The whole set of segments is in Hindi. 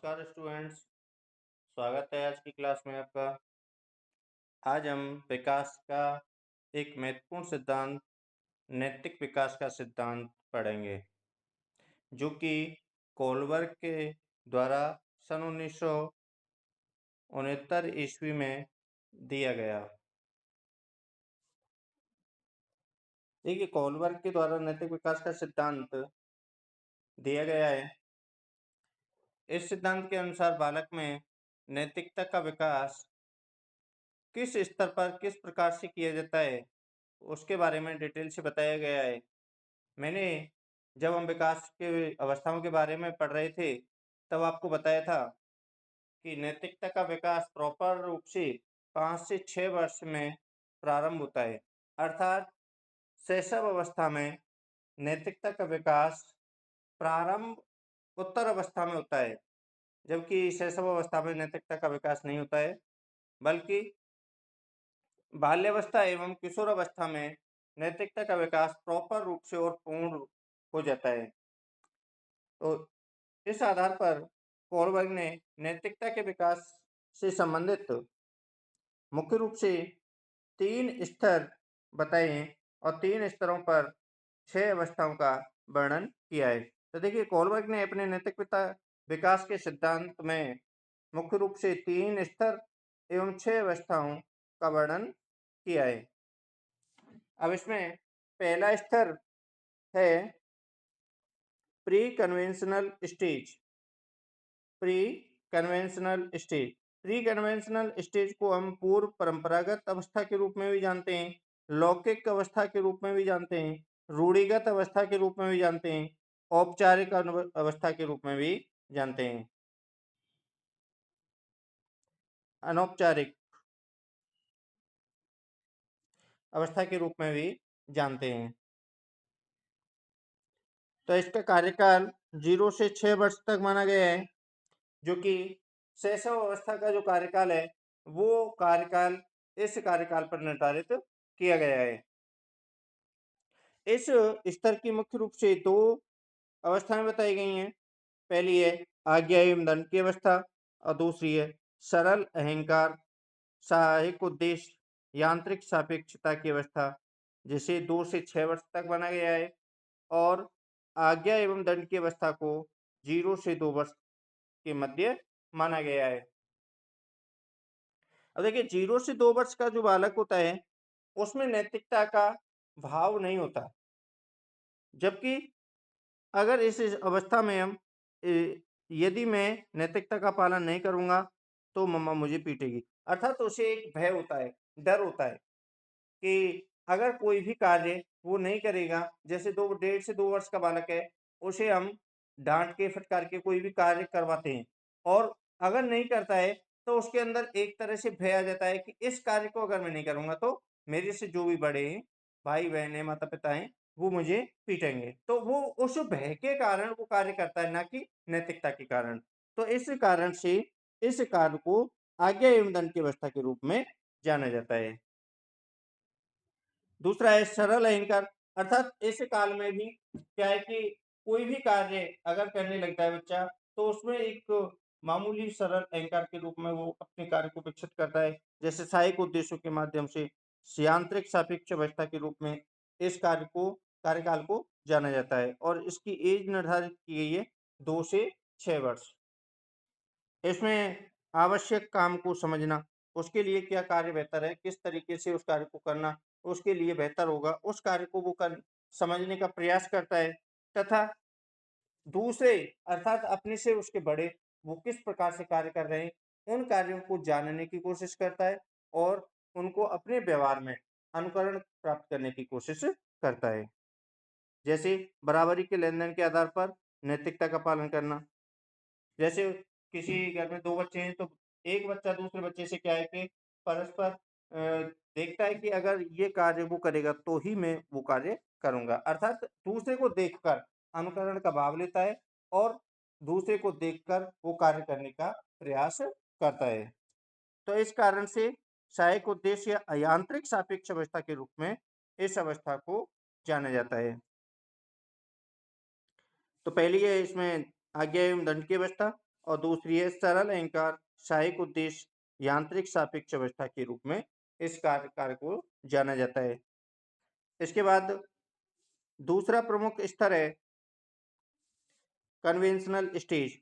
नमस्कार स्टूडेंट्स, स्वागत है आज की क्लास में आपका। आज हम विकास का एक महत्वपूर्ण सिद्धांत, नैतिक विकास का सिद्धांत पढ़ेंगे, जो कि कोलबर्ग के द्वारा सन 1969 ईस्वी में दिया गया। देखिए, कोलबर्ग के द्वारा नैतिक विकास का सिद्धांत दिया गया है। इस सिद्धांत के अनुसार बालक में नैतिकता का विकास किस स्तर पर किस प्रकार से किया जाता है, उसके बारे में डिटेल से बताया गया है। मैंने जब हम विकास के अवस्थाओं के बारे में पढ़ रहे थे, तब आपको बताया था कि नैतिकता का विकास प्रॉपर रूप से 5 से 6 वर्ष में प्रारंभ होता है। अर्थात शैशव अवस्था में नैतिकता का विकास प्रारंभ उत्तर अवस्था में होता है, जबकि शैशव अवस्था में नैतिकता का विकास नहीं होता है, बल्कि बाल्यावस्था एवं किशोरावस्था में नैतिकता का विकास प्रॉपर रूप से और पूर्ण हो जाता है। तो इस आधार पर कोलबर्ग ने नैतिकता के विकास से संबंधित मुख्य रूप से 3 स्तर बताए हैं और 3 स्तरों पर 6 अवस्थाओं का वर्णन किया है। तो देखिए, कोलबर्ग ने अपने नैतिकता विकास के सिद्धांत में मुख्य रूप से 3 स्तर एवं 6 अवस्थाओं का वर्णन किया है। अब इसमें पहला स्तर है pre conventional stage. Pre conventional stage pre conventional stage को हम पूर्व परंपरागत अवस्था के रूप में भी जानते हैं, लौकिक अवस्था के रूप में भी जानते हैं, रूढ़िगत अवस्था के रूप में भी जानते हैं, औपचारिक अवस्था के रूप में भी जानते हैं, अनौपचारिक अवस्था के रूप में भी जानते हैं। तो इसका कार्यकाल 0 से 6 वर्ष तक माना गया है, जो कि शैशव अवस्था का जो कार्यकाल है, वो कार्यकाल इस कार्यकाल पर निर्धारित किया गया है। इस स्तर की मुख्य रूप से 2 अवस्थाएं बताई गई हैं। पहली है आज्ञा एवं दंड की अवस्था और दूसरी है सरल अहंकार, साहयिक उद्देश्य, यांत्रिक सापेक्षता की अवस्था, जिसे 2 से 6 वर्ष तक माना गया है। और आज्ञा एवं दंड की अवस्था को 0 से 2 वर्ष के मध्य माना गया है। अब देखिए, 0 से 2 वर्ष का जो बालक होता है, उसमें नैतिकता का भाव नहीं होता, जबकि अगर इस अवस्था में हम यदि मैं नैतिकता का पालन नहीं करूंगा तो मम्मा मुझे पीटेगी, अर्थात उसे एक भय होता है, डर होता है कि अगर कोई भी कार्य वो नहीं करेगा, जैसे 1.5 से 2 वर्ष का बालक है, उसे हम डांट के फटकार के कोई भी कार्य करवाते हैं और अगर नहीं करता है तो उसके अंदर एक तरह से भय आ जाता है कि इस कार्य को अगर मैं नहीं करूंगा तो मेरे से जो भी बड़े हैं, भाई बहन है, माता पिता हैं, वो मुझे पीटेंगे। तो वो उस भय के कारण वो कार्य करता है, ना कि नैतिकता के कारण। तो इस कारण से इस कार्य को आज्ञा एवं दंड की अवस्था के रूप में जाना जाता है। दूसरा है सरल अहंकार, अर्थात इस काल में भी क्या है कि कोई भी कार्य अगर करने लगता है बच्चा, तो उसमें एक मामूली सरल अहंकार के रूप में वो अपने कार्य को विकसित करता है। जैसे सहायक उद्देश्यों के माध्यम से यांत्रिक सापेक्ष अवस्था के रूप में इस कार्यकाल को जाना जाता है और इसकी एज निर्धारित की गई है 2 से 6 वर्ष। इसमें आवश्यक काम को समझना, उसके लिए क्या कार्य बेहतर है, किस तरीके से उस कार्य को करना उसके लिए बेहतर होगा, उस कार्य को वो समझने का प्रयास करता है। तथा दूसरे अर्थात अपने से उसके बड़े वो किस प्रकार से कार्य कर रहे हैं, उन कार्यों को जानने की कोशिश करता है और उनको अपने व्यवहार में अनुकरण प्राप्त करने की कोशिश करता है। जैसे बराबरी के लेन देन के आधार पर नैतिकता का पालन करना। जैसे किसी घर में 2 बच्चे हैं, तो एक बच्चा दूसरे बच्चे से क्या है कि परस्पर देखता है कि अगर ये कार्य वो करेगा तो ही मैं वो कार्य करूँगा। अर्थात दूसरे को देखकर अनुकरण का भाव लेता है और दूसरे को देखकर वो कार्य करने का प्रयास करता है। तो इस कारण से सहायक उद्देश्य या यांत्रिक सापेक्ष अवस्था के रूप में इस अवस्था को जाना जाता है। तो पहली है इसमें आज्ञा एवं दंड की अवस्था और दूसरी है सरल अहंकार सहायक उद्देश्य यांत्रिक सापेक्ष अवस्था के रूप में इस कार्य को जाना जाता है। इसके बाद दूसरा प्रमुख स्तर है कन्वेंशनल स्टेज,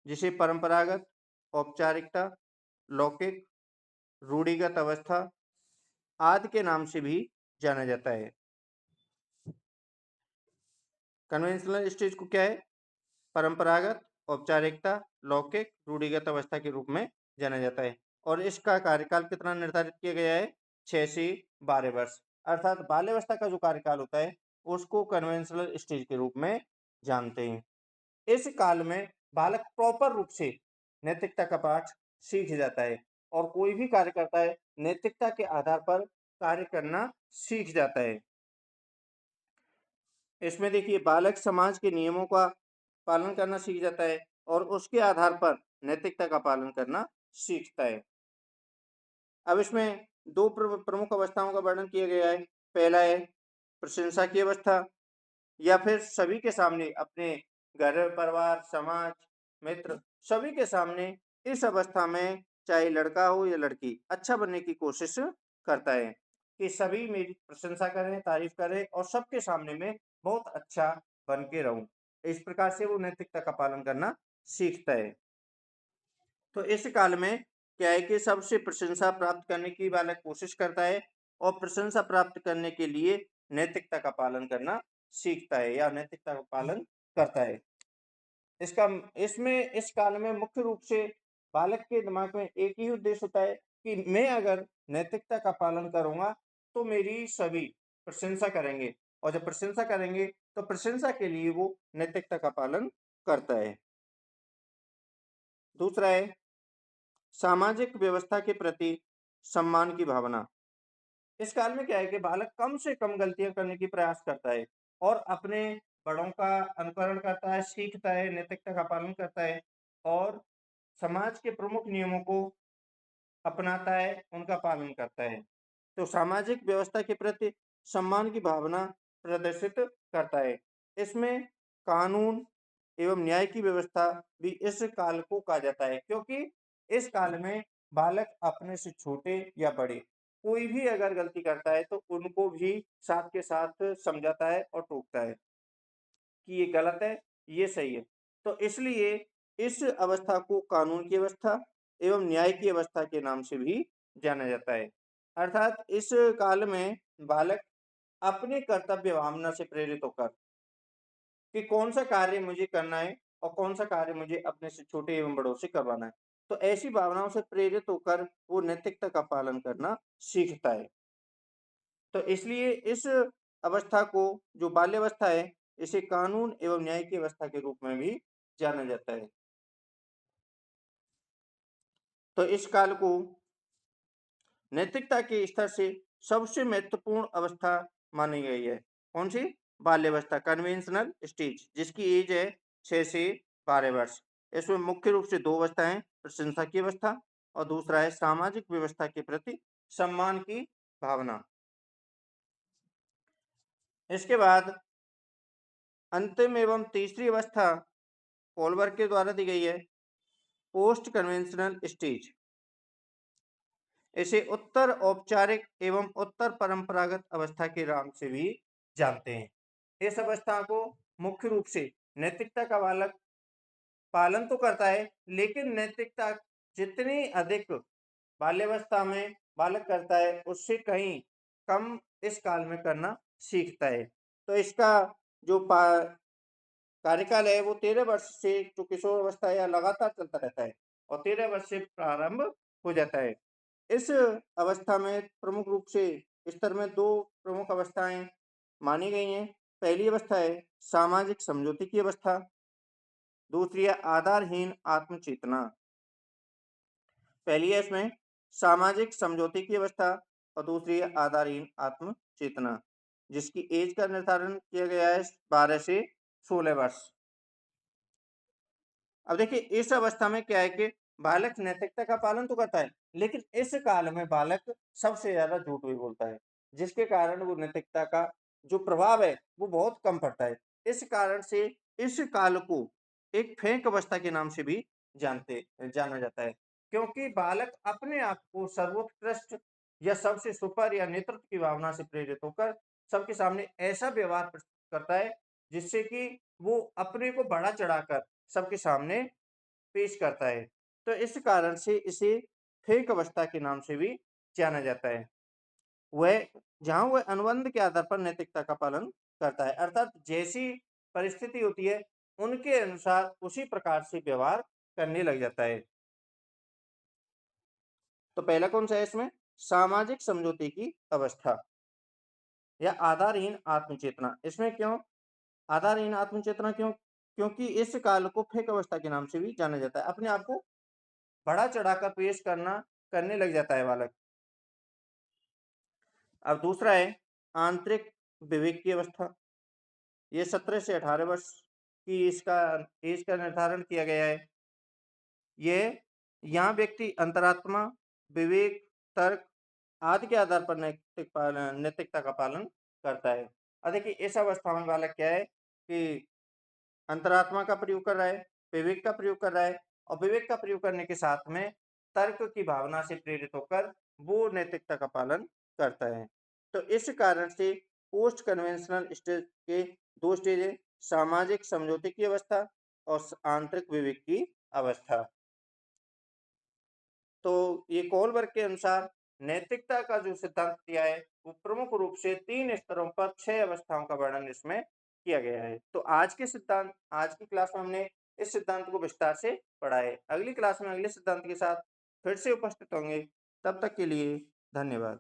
जिसे परंपरागत, औपचारिकता, लौकिक, रूढ़िगत अवस्था आदि के नाम से भी जाना जाता है। कन्वेंशनल स्टेज को क्या है? परंपरागत, औपचारिकता, लौकिक, रूढ़िगत अवस्था के रूप में जाना जाता है और इसका कार्यकाल कितना निर्धारित किया गया है? 6 से 12 वर्ष। अर्थात बाल्यावस्था का जो कार्यकाल होता है उसको कन्वेंशनल स्टेज के रूप में जानते हैं। इस काल में बालक प्रॉपर रूप से नैतिकता का पाठ सीख जाता है और कोई भी कार्य करता है नैतिकता के आधार पर कार्य करना सीख जाता है। इसमें देखिए बालक समाज के नियमों का पालन करना सीख जाता है और उसके आधार पर नैतिकता का पालन करना सीखता है। अब इसमें दो प्रमुख अवस्थाओं का वर्णन किया गया है। पहला है प्रशंसा की अवस्था, या फिर सभी के सामने अपने घर परिवार समाज मित्र सभी के सामने इस अवस्था में चाहे लड़का हो या लड़की अच्छा बनने की कोशिश करता है कि सभी मेरी प्रशंसा करें तारीफ करें और सबके सामने में बहुत अच्छा बन के रहूं। इस प्रकार से वो नैतिकता का पालन करना सीखता है। तो इस काल में क्या है कि सबसे प्रशंसा प्राप्त करने की बालक कोशिश करता है और प्रशंसा प्राप्त करने के लिए नैतिकता का पालन करना सीखता है या नैतिकता का पालन करता है। इसका इसमें इस काल में मुख्य रूप से बालक के दिमाग में एक ही उद्देश्य होता है कि मैं अगर नैतिकता का पालन करूंगा तो मेरी सभी प्रशंसा करेंगे और जब प्रशंसा करेंगे तो प्रशंसा के लिए वो नैतिकता का पालन करता है। दूसरा है सामाजिक व्यवस्था के प्रति सम्मान की भावना। इस काल में क्या है कि बालक कम से कम गलतियां करने की प्रयास करता है और अपने बड़ों का अनुकरण करता है, सीखता है, नैतिकता का पालन करता है और समाज के प्रमुख नियमों को अपनाता है, उनका पालन करता है। तो सामाजिक व्यवस्था के प्रति सम्मान की भावना प्रदर्शित करता है। इसमें कानून एवं न्याय की व्यवस्था भी इस काल को कहा जाता है, क्योंकि इस काल में बालक अपने से छोटे या बड़े कोई भी अगर गलती करता है तो उनको भी साथ के साथ समझाता है और टोकता है कि ये गलत है, ये सही है। तो इसलिए इस अवस्था को कानून की अवस्था एवं न्याय की अवस्था के नाम से भी जाना जाता है। अर्थात इस काल में बालक अपने कर्तव्य भावना से प्रेरित होकर कि कौन सा कार्य मुझे करना है और कौन सा कार्य मुझे अपने से छोटे एवं बड़ों से करवाना है। तो ऐसी भावनाओं से प्रेरित होकर वो नैतिकता का पालन करना सीखता है। तो इसलिए इस अवस्था को जो बाल्यावस्था है इसे कानून एवं न्याय की अवस्था के रूप में भी जाना जाता है। तो इस काल को नैतिकता के स्तर से सबसे महत्वपूर्ण अवस्था मानी गई है। कौन सी? बाल्यावस्था, कन्वेंशनल स्टेज, जिसकी एज है 6 से 12 वर्ष। इसमें मुख्य रूप से दो अवस्थाएं, प्रशंसा की अवस्था और दूसरा है सामाजिक व्यवस्था के प्रति सम्मान की भावना। इसके बाद अंतिम एवं तीसरी अवस्था कोलबर्ग के द्वारा दी गई है, पोस्ट कन्वेंशनल स्टेज। इसे उत्तर औपचारिक एवं उत्तर परंपरागत अवस्था के नाम से भी जानते हैं। इस अवस्था को मुख्य रूप से नैतिकता का बालक पालन तो करता है, लेकिन नैतिकता जितनी अधिक बाल्यावस्था में बालक करता है उससे कहीं कम इस काल में करना सीखता है। तो इसका जो कार्यकाल है वो 13 वर्ष से जो किशोर अवस्था या लगातार चलता रहता है और 13 वर्ष से प्रारंभ हो जाता है। इस अवस्था में प्रमुख रूप से स्तर में दो प्रमुख अवस्थाएं मानी गई हैं। पहली अवस्था है सामाजिक समझौते की अवस्था, दूसरी है आधारहीन आत्मचेतना। पहली है इसमें सामाजिक समझौते की अवस्था और दूसरी है आधारहीन आत्मचेतना, जिसकी एज का निर्धारण किया गया है 12 से 16 वर्ष। अब देखिए इस अवस्था में क्या है कि बालक नैतिकता का पालन तो करता है, लेकिन इस काल में बालक सबसे ज्यादा झूठ भी बोलता है, जिसके कारण वो नैतिकता का जो प्रभाव है वो बहुत कम पड़ता है। इस कारण से इस काल को एक फेंक अवस्था के नाम से भी जाना जाता है। क्योंकि बालक अपने आप को सर्वोत्कृष्ट या सबसे सुपर या नेतृत्व की भावना से प्रेरित होकर सबके सामने ऐसा व्यवहार प्रस्तुत करता है, जिससे कि वो अपने को बढ़ा चढ़ाकर सबके सामने पेश करता है। तो इस कारण से इसे फेक अवस्था के नाम से भी जाना जाता है। वह जहाँ वह अनुबंध के आधार पर नैतिकता का पालन करता है, अर्थात जैसी परिस्थिति होती है, उनके अनुसार उसी प्रकार से व्यवहार करने लग जाता है। तो पहला कौन-सा है इसमें? सामाजिक समझौते की अवस्था या आधारहीन आत्मचेतना। इसमें क्यों आधारहीन आत्मचेतना क्यों? क्योंकि इस काल को फेक अवस्था के नाम से भी जाना जाता है। अपने आप को बढ़ा-चढ़ाकर पेश करने लग जाता है बालक। अब दूसरा है आंतरिक विवेक की अवस्था। ये 17 से 18 वर्ष की इसका एज का निर्धारण किया गया है। ये यहाँ व्यक्ति अंतरात्मा, विवेक, तर्क आदि के आधार पर नैतिकता का पालन करता है। अब देखिए इस अवस्था में बालक क्या है कि अंतरात्मा का प्रयोग कर रहा है, विवेक का प्रयोग कर रहा है और विवेक का प्रयोग करने के साथ में तर्क की भावना से प्रेरित होकर वो नैतिकता का पालन करता है। तो इस कारण से पोस्ट कन्वेंशनल स्टेज के 2 स्टेज है, सामाजिक समझौते की अवस्था और आंतरिक विवेक की अवस्था। तो ये कोलबर्ग के अनुसार नैतिकता का जो सिद्धांत दिया है, वो प्रमुख रूप से 3 स्तरों पर 6 अवस्थाओं का वर्णन इसमें किया गया है। तो आज की क्लास में हमने इस सिद्धांत को विस्तार से पढ़ा है। अगली क्लास में अगले सिद्धांत के साथ फिर से उपस्थित होंगे। तब तक के लिए धन्यवाद।